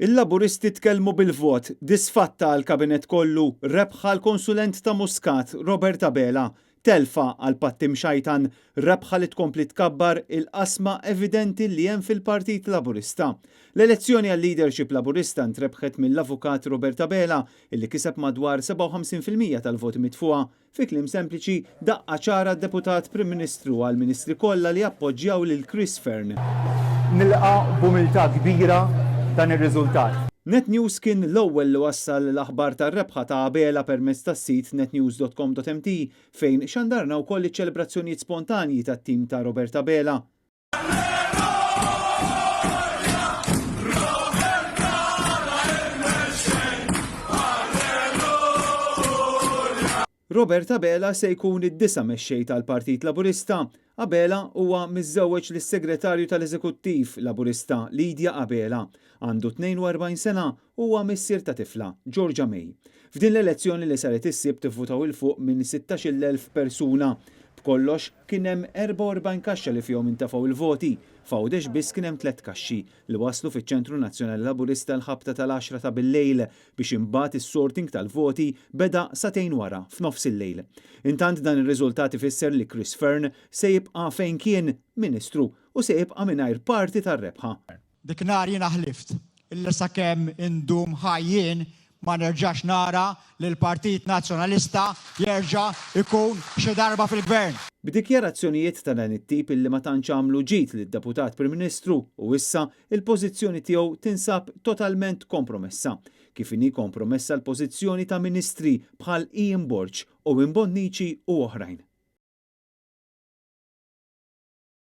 Il-Laburisti tkellmu bil-vot disfatta għal-kabinet kollu rebħa l-konsulent ta' Muscat Robert Abela, telfa għal pattim xajtan rebħa li tkompli tkabbar il-qasma evidenti li hemm fil-Partit Laburista. L-elezzjoni għal-leadership Laburista ntrebħet mill-avukat Robert Abela illi kiseb madwar 57% tal-voti mitfuqa. Fi kliem sempliċi daqqa ċara d-deputat Prim Ministru għal-Ministri kollha li appoġġjaw lil Chris Fern. Nilqa' b'umiltà kbira dan ir-riżultat. NetNews kien l-ewwel li wassal l-aħbar tar-rebħa ta' Abela permezz tas-sit netnews.com.mt fejn xandarna wkoll iċ-ċelebrazzjonijiet spontanji tat-tim ta' Robert Abela. Robert Abela se jkun id-disa mexxej tal-Partit Laburista. Abela huwa miżżewweġ lis-Segretarju tal-Eżekuttiv Laburista Lidja Abela. Għandu 42 sena u huwa missier ta' tifla, Georgia May. F'din l-elezzjoni li saret is-sibt tivvutaw il fuq minn 16,000 persuna. B'kollox kien hemm 44 kaxxa li fihom intefgħu il-voti. F'Għawdex biss kien hemm 3 kaxxi li waslu fiċ-Ċentru Nazzjonali Laburista l-ħabta tal-10 ta' bil-lejl biex imbagħad is-sorting tal-voti beda satejn wara f'nofs il-lejl. Intant dan ir-riżultat ifisser li Chris Fern se jibqa' fejn kien Ministru u se jibqa' mingħajr parti tar-rebħa. Dik nhar jiena ħlift illi sakemm indum ħajjien ma nerġax nara li l-Partit Nazzjonalista jerġa' ikun xi darba fil-gvern. B'dikjarazzjonijiet ta' dan it-tip illi ma tantx għamlu ġid lid-Deputat Prim Ministru u issa il-pożizzjoni tiegħu tinsab totalment kompromessa. Kif inhi kompromessa l-pożizzjoni ta' ministri bħal Ian Borg, Owen Bonnici u oħrajn.